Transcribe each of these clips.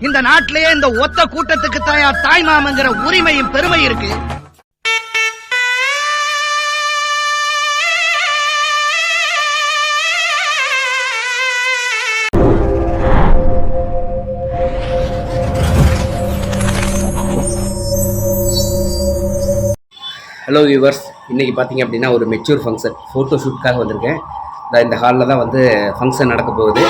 இந்த நாட்டிலேயே இந்த ஒத்த கூட்டத்துக்கு தாயா தாய் மாமங்கிற உரிமையும் பெருமை இருக்கு. ஹலோ வியூவர்ஸ், இன்றைக்கி பார்த்தீங்க அப்படின்னா ஒரு மெச்சூர் ஃபங்க்ஷன் ஃபோட்டோ ஷூட்காக வந்திருக்கேன். இந்த ஹாலில் தான் வந்து ஃபங்க்ஷன் நடக்க போகுது.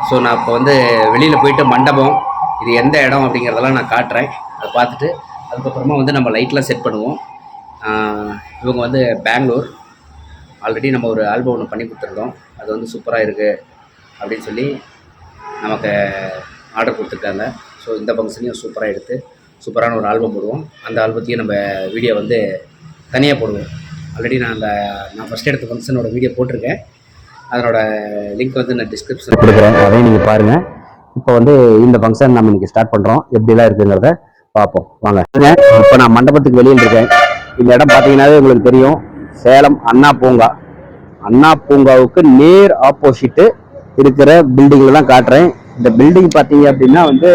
ஸோ நான் இப்போ வந்து வெளியில் போயிட்டு மண்டபம் இது எந்த இடம் அப்படிங்கிறதெல்லாம் நான் காட்டுறேன். அதை பார்த்துட்டு அதுக்கப்புறமா வந்து நம்ம லைட்லாம் செட் பண்ணுவோம். இவங்க வந்து பெங்களூர். ஆல்ரெடி நம்ம ஒரு ஆல்பம் ஒன்று பண்ணி கொடுத்துருந்தோம். அது வந்து சூப்பராக இருக்குது அப்படின்னு சொல்லி நமக்கு ஆர்டர் கொடுத்துருக்காங்க. ஸோ இந்த ஃபங்க்ஷனையும் சூப்பராக எடுத்து சூப்பரான ஒரு ஆல்பம் போடுவோம். அந்த ஆல்பத்தையும் நம்ம வீடியோ வந்து தனியாக போடுவோம். ஆல்ரெடி நான் ஃபஸ்ட் எடுத்த ஃபங்க்ஷனோட வீடியோ போட்டிருக்கேன். அதனோட லிங்க் வந்து நான் டிஸ்கிரிப்ஷனில் கொடுக்குறேன், அதையும் நீங்கள் பாருங்கள். இப்போ வந்து இந்த ஃபங்க்ஷன் நம்ம இன்றைக்கி ஸ்டார்ட் பண்ணுறோம். எப்படிலாம் இருக்குங்கிறத பார்ப்போம் வாங்க. இப்போ நான் மண்டபத்துக்கு வெளியில் இருக்கேன். இந்த இடம் பார்த்தீங்கன்னாவே உங்களுக்கு தெரியும், சேலம் அண்ணா பூங்கா. அண்ணா பூங்காவுக்கு நேர் ஆப்போசிட்டு இருக்கிற பில்டிங்கில் தான் காட்டுறேன். இந்த பில்டிங் பார்த்தீங்க அப்படின்னா வந்து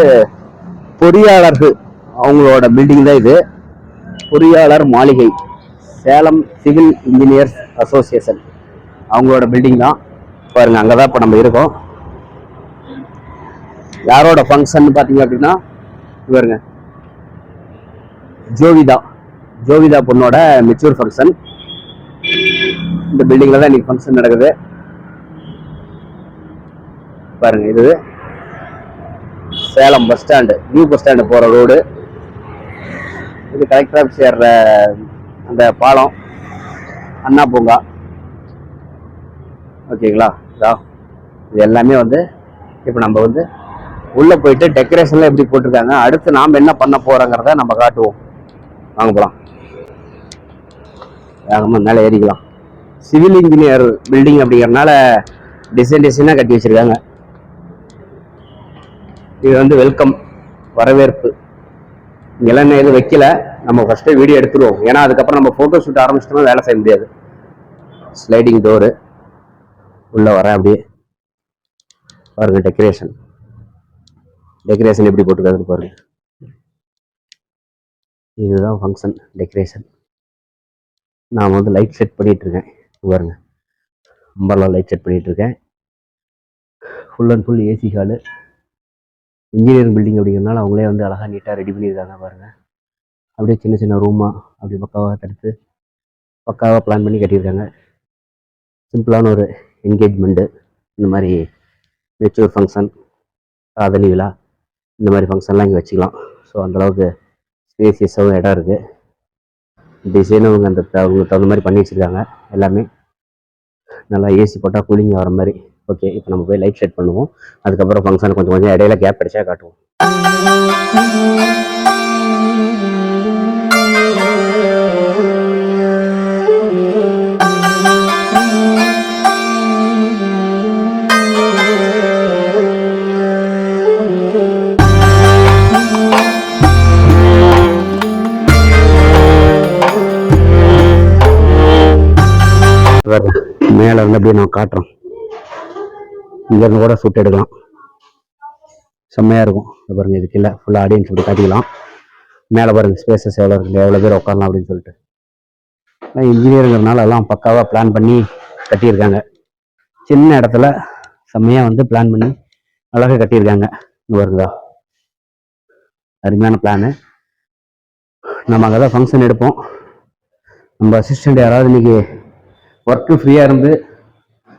பொறியாளர்கள் அவங்களோட பில்டிங் தான் இது. பொறியாளர் மாளிகை, சேலம் சிவில் இன்ஜினியர்ஸ் அசோசியேஷன் அவங்களோட பில்டிங் தான். பாருங்க, அங்கே தான் இப்போ நம்ம இருக்கோம். யாரோட ஃபங்க்ஷன் பார்த்தீங்க அப்படின்னா பாருங்க, ஜோவிதா பொண்ணோட மெச்சூர் ஃபங்க்ஷன். இந்த பில்டிங்கில் தான் இன்னைக்கு ஃபங்க்ஷன் நடக்குது. பாருங்க, இது Salem bus stand, new bus stand போகிற ரோடு. இது கலெக்டர் ஆஃபீஸ் ஏறுற அந்த பாலம், அண்ணா பூங்கா. ஓகேங்களா? இது எல்லாமே வந்து இப்போ நம்ம வந்து உள்ளே போயிட்டு டெக்கரேஷன்லாம் எப்படி போட்டிருக்காங்க, அடுத்து நாம் என்ன பண்ண போகிறோங்கிறத நம்ம காட்டுவோம். வாங்க போகலாம். வேகமாக மேலே ஏறிக்கலாம். சிவில் இன்ஜினியர் பில்டிங் அப்படிங்கிறதுனால டிசைனாக கட்டி வச்சுருக்காங்க. இது வந்து வெல்கம், வரவேற்பு. இங்கெல்லாம் எதுவும் வைக்கல. நம்ம ஃபஸ்ட்டு வீடியோ எடுத்துருவோம். ஏன்னா அதுக்கப்புறம் நம்ம ஃபோட்டோ ஷூட் ஆரம்பிச்சிட்டோம்னா வேலை செய்ய முடியாது. ஸ்லைடிங் டோரு உள்ளே வரேன். அப்படியே பாருங்க, டெக்கரேஷன் எப்படி போட்டுருக்காங்க பாருங்க. இதுதான் ஃபங்க்ஷன் டெக்கரேஷன். நான் வந்து லைட் செட் பண்ணிட்டு இருக்கேன். பாருங்க, அம்பர்லா லைட் செட் பண்ணிட்டு இருக்கேன். Full and full AC hall. Engineering building அப்படிங்கிறதுனால அவங்களே வந்து அழகாக நீட்டாக ரெடி பண்ணியிருக்காங்க. பாருங்கள், அப்படியே சின்ன சின்ன ரூமாக அப்படி பக்காவாக தடுத்து பக்காவாக பிளான் பண்ணி கட்டியிருக்காங்க. சிம்பிளான ஒரு என்கேஜ்மெண்ட்டு, இந்த மாதிரி மெச்சூர் ஃபங்க்ஷன், காதலி விழா, இந்த மாதிரி ஃபங்க்ஷன்லாம் இங்கே வச்சுக்கலாம். ஸோ அந்தளவுக்கு ஸ்பேசியஸாகவும் இடம் இருக்குது. டிசைனும் அவங்க அவங்களுக்கு தகுந்த மாதிரி பண்ணி வச்சுருக்காங்க. எல்லாமே நல்லா ஏசி போட்டால் கூலிங் ஆகிற மாதிரி. ஓகே, இப்போ நம்ம போய் லைட் செட் பண்ணுவோம். அதுக்கப்புறம் ஃபங்க்ஷன் கொஞ்சம் இடையில கேப் கிடைச்சா காட்டுவோம். மேலே வந்து அப்படியே நான் காட்டுறோம். இங்கேருந்து கூட ஷூட் எடுக்கலாம், செம்மையாக இருக்கும். பாருங்க, இதுக்கு இல்லை ஃபுல்லாக ஆடியன்ஸ் இப்படி காட்டிக்கலாம். மேலே பாருங்க, ஸ்பேசஸ் எவ்வளோ இருக்குது, எவ்வளோ பேர் உட்காரலாம் அப்படின்னு சொல்லிட்டு. இன்ஜினியருங்கிறதுனால எல்லாம் பக்காவாக பிளான் பண்ணி கட்டியிருக்காங்க. சின்ன இடத்துல செம்மையாக வந்து பிளான் பண்ணி அழகாக கட்டியிருக்காங்க. வருதா, அருமையான பிளானு. நம்ம அங்கே தான் ஃபங்க்ஷன் எடுப்போம். நம்ம அசிஸ்டண்ட் யாராவது இன்னைக்கு ஒர்க்கு ஃப்ரீயாக இருந்து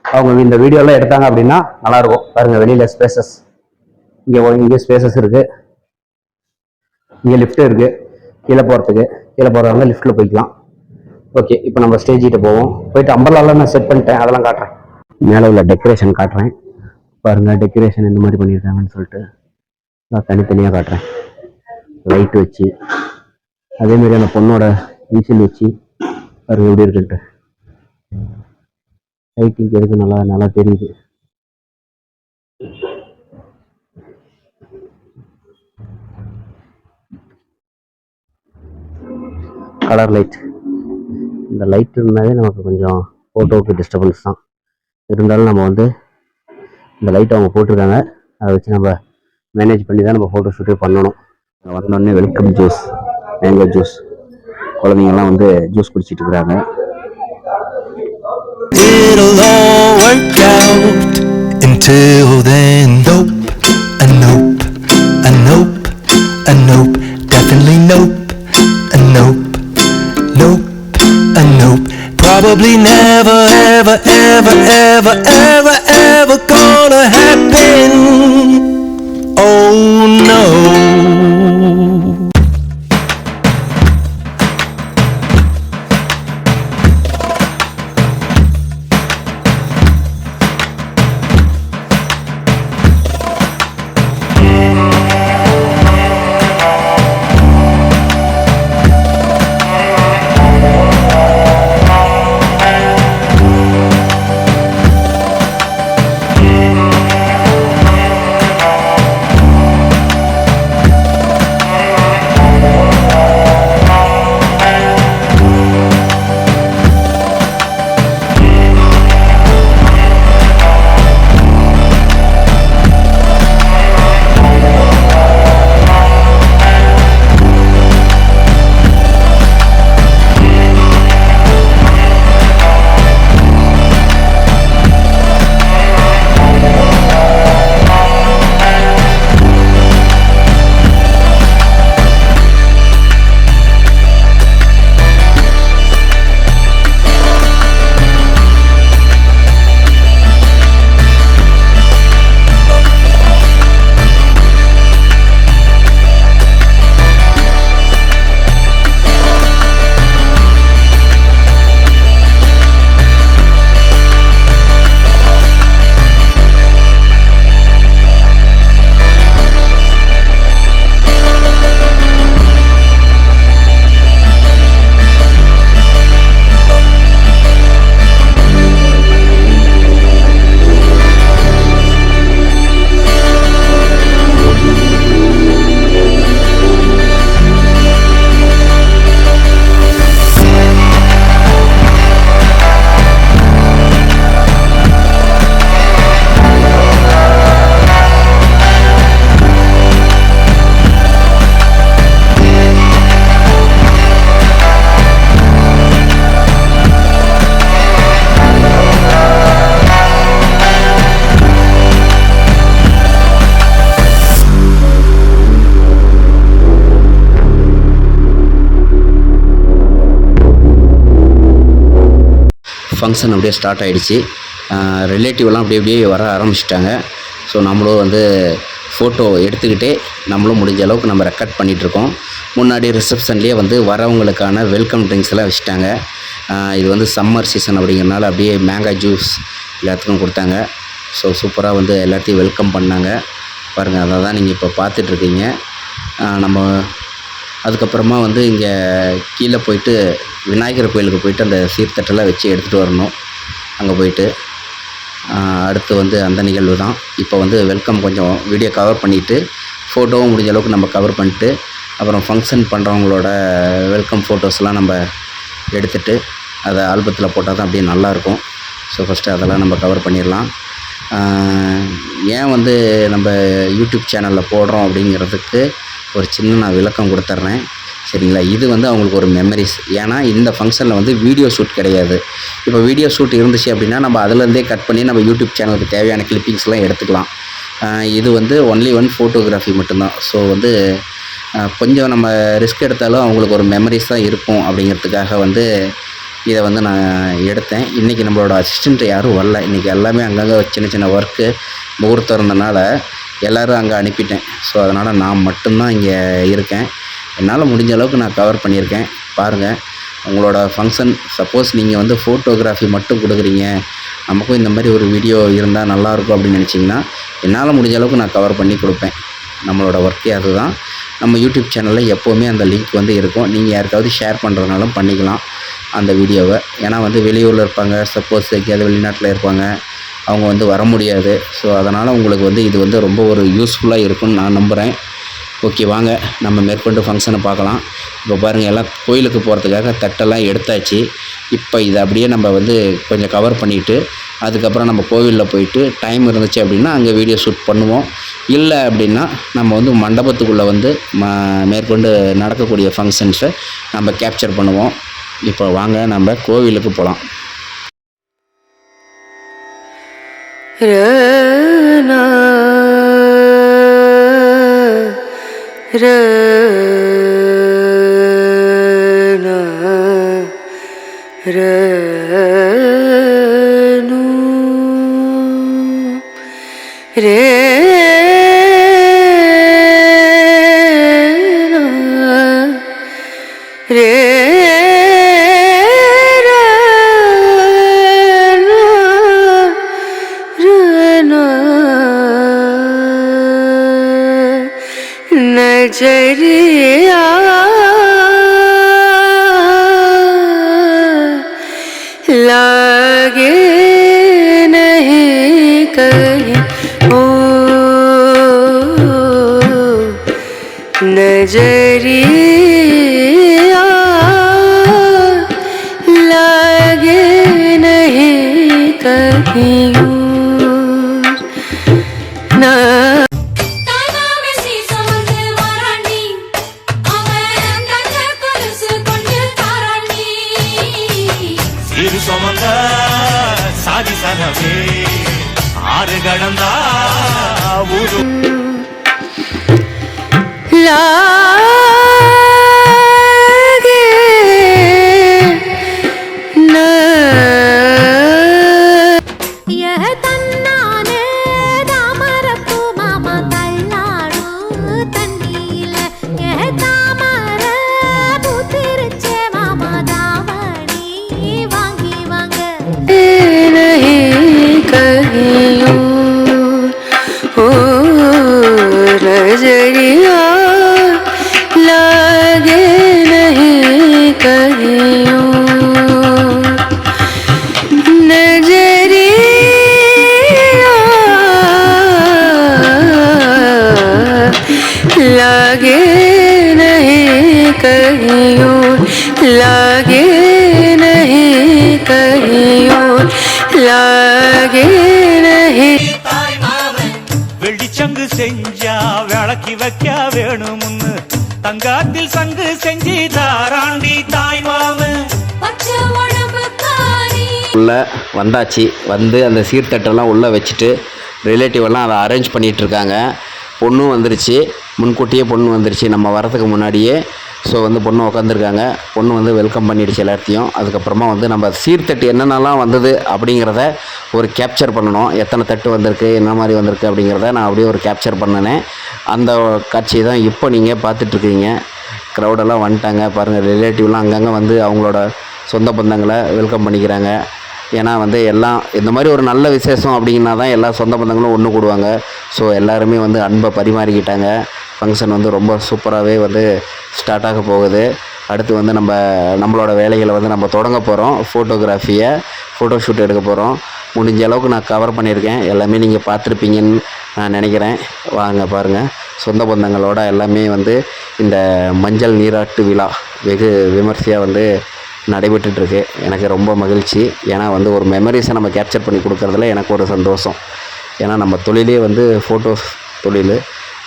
அவங்க இந்த வீடியோலாம் எடுத்தாங்க அப்படின்னா நல்லாயிருக்கும். பாருங்கள், வெளியில் ஸ்பேசஸ், இங்கே ஸ்பேசஸ் இருக்குது. இங்கே லிஃப்ட்டு இருக்குது கீழே போகிறவங்க லிஃப்ட்டில் போய்க்கலாம். ஓகே, இப்போ நம்ம ஸ்டேஜிட்ட போவோம். போயிட்டு அம்பர்லாலாம் நான் செட் பண்ணிட்டேன், அதெல்லாம் காட்டுறேன். மேலே உள்ள டெக்கரேஷன் காட்டுறேன். பாருங்கள், டெக்கரேஷன் இந்த மாதிரி பண்ணியிருக்காங்கன்னு சொல்லிட்டு நான் தனித்தனியாக காட்டுறேன். லைட் வச்சு, அதேமாரி அந்த பொண்ணோட இன்சில் வச்சு பாருங்கள் எப்படி இருக்குன்ட்டு. லைட்டிங் எதுக்கு நல்லா தெரியுது. கலர் லைட், இந்த லைட் இருந்தாலே நமக்கு கொஞ்சம் ஃபோட்டோவுக்கு டிஸ்டர்பன்ஸ் தான். இருந்தாலும் நம்ம வந்து இந்த லைட் அவங்க போட்டிருக்காங்க, அதை வச்சு நம்ம மேனேஜ் பண்ணி தான் நம்ம ஃபோட்டோ ஷூட்டே பண்ணணும். வந்தோடனே வெல்கம் ஜூஸ், மேங்கோ ஜூஸ், குழந்தைங்கள்லாம் வந்து ஜூஸ் குடிச்சிட்டு இருக்கிறாங்க. It'll all work out. Until then, nope, a nope, a nope, a nope, definitely nope, a nope, nope, a nope. Probably never, ever, ever, ever, ever, ever gonna happen. Oh no. Function அப்படியே start ஆகிடுச்சு. ரிலேட்டிவ்லாம் அப்படியே வர ஆரம்பிச்சிட்டாங்க. So நம்மளும் வந்து photo எடுத்துக்கிட்டே நம்மளும் முடிஞ்ச அளவுக்கு நம்ம ரெக்கார்ட் பண்ணிகிட்ருக்கோம். முன்னாடி ரிசப்ஷன்லேயே வந்து வரவங்களுக்கான வெல்கம் ட்ரிங்க்ஸ் எல்லாம் வச்சுட்டாங்க. இது வந்து சம்மர் சீசன் அப்படிங்கிறனால அப்படியே மேங்கோ ஜூஸ் எல்லாத்துக்கும் கொடுத்தாங்க. ஸோ சூப்பராக வந்து எல்லாத்தையும் வெல்கம் பண்ணாங்க. பாருங்கள், அதை தான் நீங்கள் இப்போ பார்த்துட்ருக்கீங்க. நம்ம அதுக்கப்புறமா வந்து இங்கே கீழே போயிட்டு விநாயகர் கோயிலுக்கு போயிட்டு அந்த சீர்த்தட்டெல்லாம் வச்சு எடுத்துகிட்டு வரணும். அங்கே போயிட்டு அடுத்து வந்து அந்த நிகழ்வு தான். இப்போ வந்து வெல்கம் கொஞ்சம் வீடியோ கவர் பண்ணிவிட்டு ஃபோட்டோவும் முடிஞ்ச அளவுக்கு நம்ம கவர் பண்ணிட்டு அப்புறம் ஃபங்க்ஷன் பண்ணுறவங்களோட வெல்கம் ஃபோட்டோஸ்லாம் நம்ம எடுத்துகிட்டு அதை ஆல்பத்தில் போட்டால் தான் அப்படியே நல்லாயிருக்கும். ஸோ ஃபஸ்ட்டு அதெல்லாம் நம்ம கவர் பண்ணிடலாம். ஏன் வந்து நம்ம யூடியூப் சேனலில் போடுறோம் அப்படிங்கிறதுக்கு ஒரு சின்ன நான் விளக்கம் கொடுத்துட்றேன், சரிங்களா? இது வந்து அவங்களுக்கு ஒரு மெமரிஸ். ஏன்னா இந்த ஃபங்க்ஷனில் வந்து வீடியோ ஷூட் கிடையாது. இப்போ வீடியோ ஷூட் இருந்துச்சு அப்படின்னா நம்ம அதுலேருந்தே கட் பண்ணி நம்ம யூடியூப் சேனலுக்கு தேவையான கிளிப்பிங்ஸ்லாம் எடுத்துக்கலாம். இது வந்து ஒன் ஃபோட்டோகிராஃபி மட்டும்தான். ஸோ வந்து கொஞ்சம் நம்ம ரிஸ்க் எடுத்தாலும் அவங்களுக்கு ஒரு மெமரிஸ் தான் இருக்கும் அப்படிங்கிறதுக்காக வந்து இதை வந்து நான் எடுத்தேன். இன்றைக்கி நம்மளோட அசிஸ்டண்ட் யாரும் வரல. இன்றைக்கி எல்லாமே அங்கங்கே சின்ன சின்ன ஒர்க்கு முகூர்த்தம் இருந்தனால எல்லோரும் அங்கே அனுப்பிட்டேன். ஸோ அதனால் நான் மட்டும்தான் இங்கே இருக்கேன். என்னால் முடிஞ்ச அளவுக்கு நான் கவர் பண்ணியிருக்கேன். பாருங்கள், உங்களோட ஃபங்க்ஷன் சப்போஸ் நீங்கள் வந்து ஃபோட்டோகிராஃபி மட்டும் கொடுக்குறீங்க, நமக்கும் இந்த மாதிரி ஒரு வீடியோ இருந்தால் நல்லாயிருக்கும் அப்படின்னு நினச்சிங்கன்னா என்னால் முடிஞ்ச அளவுக்கு நான் கவர் பண்ணி கொடுப்பேன். நம்மளோட ஒர்க்கே அதுதான். நம்ம யூடியூப் சேனலில் எப்போவுமே அந்த லிங்க் வந்து இருக்கும். நீங்கள் யாருக்காவது ஷேர் பண்ணுறதுனாலும் பண்ணிக்கலாம் அந்த வீடியோவை. ஏன்னா வந்து வெளியூரில் இருப்பாங்க, சப்போஸ் எங்கேயாவது வெளிநாட்டில் இருப்பாங்க, அவங்க வந்து வர முடியாது. ஸோ அதனால் உங்களுக்கு வந்து இது வந்து ரொம்ப ஒரு யூஸ்ஃபுல்லாக இருக்கும்னு நான் நம்புகிறேன். ஓகே, வாங்க நம்ம மேற்கொண்டு ஃபங்க்ஷனை பார்க்கலாம். இப்போ பாருங்கள், எல்லாம் கோயிலுக்கு போகிறதுக்காக தட்டெல்லாம் எடுத்தாச்சு. இப்போ இதை அப்படியே நம்ம வந்து கொஞ்சம் கவர் பண்ணிவிட்டு அதுக்கப்புறம் நம்ம கோவிலில் போயிட்டு டைம் இருந்துச்சு அப்படின்னா அங்கே வீடியோ ஷூட் பண்ணுவோம். இல்லை அப்படின்னா நம்ம வந்து மண்டபத்துக்குள்ளே வந்து மேற்கொண்டு நடக்கக்கூடிய ஃபங்க்ஷன்ஸை நம்ம கேப்சர் பண்ணுவோம். இப்போ வாங்க நம்ம கோவிலுக்கு போகலாம். नजरिया लागे नहीं कहीं ओ नजरिया लागे नहीं कहीं ना சாதி சனவே ஆறு கடந்தா ஊரு लागे न यह तन्नाने दामरप्पु मामा तल्लाडु तन्नील यह तामर पुतिरुच्चे मामा दावणी वांगी वांग नहीं कहियो ओ नजरिया लागे नहीं कहियो नजरिया लागे नहीं कहियो लागे नहीं कहियो लागे नहीं வெள்ளிச்சங்கு செஞ்சா விளக்கி வைக்க வேணும்னு தங்காத்தில் சங்கு செஞ்சு தாராண்டி தாய் மாமன் உள்ளே வந்தாச்சு. வந்து அந்த சீர்தட்டெல்லாம் உள்ளே வச்சுட்டு ரிலேட்டிவ் எல்லாம் அதை அரேஞ்ச் பண்ணிகிட்ருக்காங்க. பொண்ணும் வந்துருச்சு, முன்கூட்டியே பொண்ணு வந்துருச்சு நம்ம வரதுக்கு முன்னாடியே. ஸோ வந்து பொண்ணு உட்காந்துருக்காங்க. பொண்ணு வந்து வெல்கம் பண்ணிடுச்சு எல்லாத்தையும். அதுக்கப்புறமா வந்து நம்ம சீர்தட்டு என்னென்னலாம் வந்தது அப்படிங்கிறத ஒரு கேப்சர் பண்ணணும். எத்தனை தட்டு வந்திருக்கு, என்ன மாதிரி வந்திருக்கு அப்படிங்கிறத நான் அப்படியே ஒரு கேப்சர் பண்ணினேன். அந்த காட்சியை தான் இப்போ நீங்கள் பார்த்துட்ருக்கீங்க. க்ரௌடெல்லாம் வந்துட்டாங்க பாருங்கள். ரிலேட்டிவ்லாம் அங்கங்கே வந்து அவங்களோட சொந்த பந்தங்களை வெல்கம் பண்ணிக்கிறாங்க. ஏன்னா வந்து எல்லாம் இந்த மாதிரி ஒரு நல்ல விசேஷம் அப்படின்னா தான் எல்லா சொந்த பந்தங்களும் ஒன்று கூடுவாங்க. ஸோ எல்லாருமே வந்து அன்பை பரிமாறிக்கிட்டாங்க. ஃபங்க்ஷன் வந்து ரொம்ப சூப்பராகவே வந்து ஸ்டார்ட் ஆக போகுது. அடுத்து வந்து நம்மளோட வேலைகளை வந்து நம்ம தொடங்க போகிறோம். ஃபோட்டோகிராஃபியை ஃபோட்டோ ஷூட் எடுக்க போகிறோம். முடிஞ்ச அளவுக்கு நான் கவர் பண்ணியிருக்கேன். எல்லாமே நீங்கள் பார்த்துருப்பீங்கன்னு நான் நினைக்கிறேன். வாங்க பாருங்கள். சொந்த பந்தங்களோட எல்லாமே வந்து இந்த மஞ்சள் நீராட்டு விழா வெகு விமர்சையாக வந்து நடைபெற்றுட்ருக்கு. எனக்கு ரொம்ப மகிழ்ச்சி. ஏன்னா வந்து ஒரு மெமரிஸை நம்ம கேப்சர் பண்ணி கொடுக்குறதுல எனக்கு ஒரு சந்தோஷம். ஏன்னா நம்ம தொழிலே வந்து ஃபோட்டோஸ் தொழில்.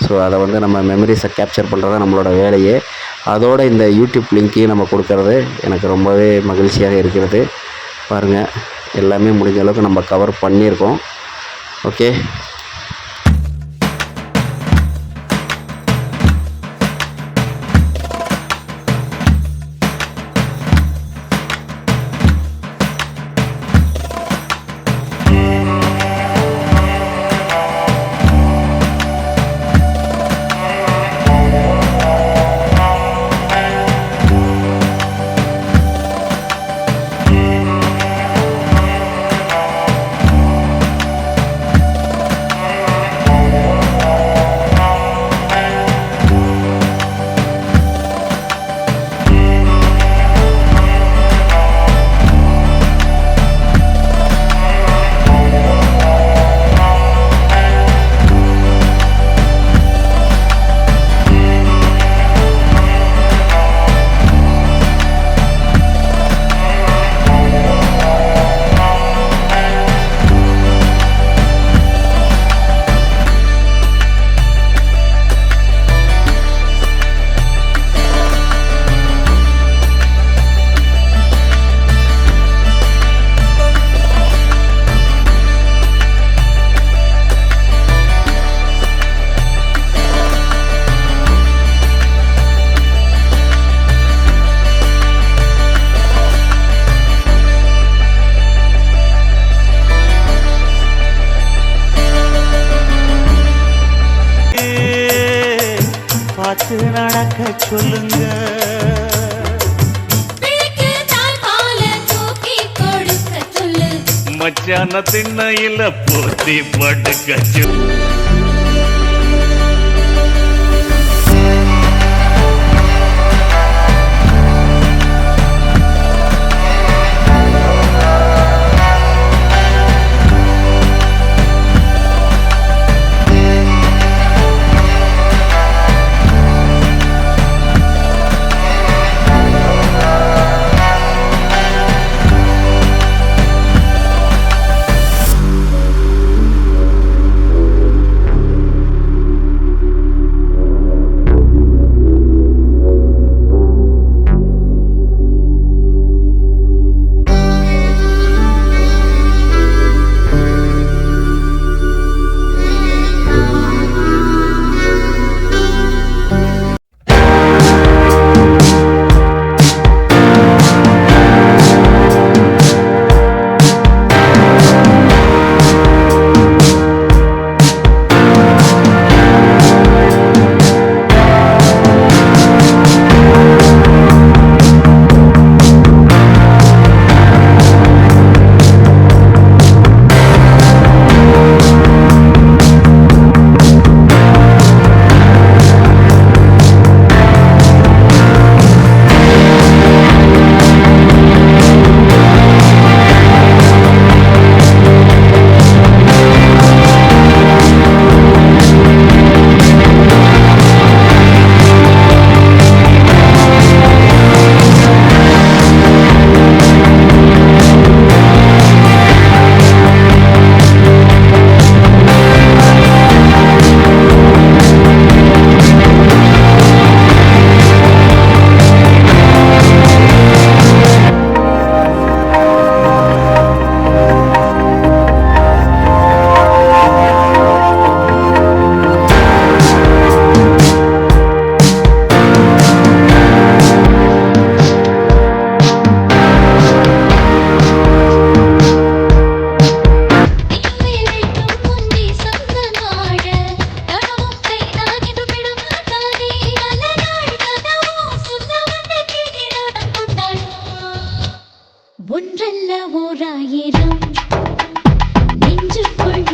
ஸோ அதை வந்து நம்ம மெமரிஸை கேப்சர் பண்ணுறது நம்மளோட வேலையே. அதோட இந்த யூடியூப் லிங்க்கையும் நம்ம கொடுக்கறது எனக்கு ரொம்பவே மகிழ்ச்சியாக இருக்கிறது. பாருங்கள், எல்லாமே முடிஞ்ச அளவுக்கு நம்ம கவர் பண்ணியிருக்கோம். ஓகே. பார்த்து நடக்க சொல்லுங்க. மச்சான திண்ணையில போத்தி படுக்க சொல்லு. ஒன்றல்ல ஓராயிரம் நெஞ்சுக்குள்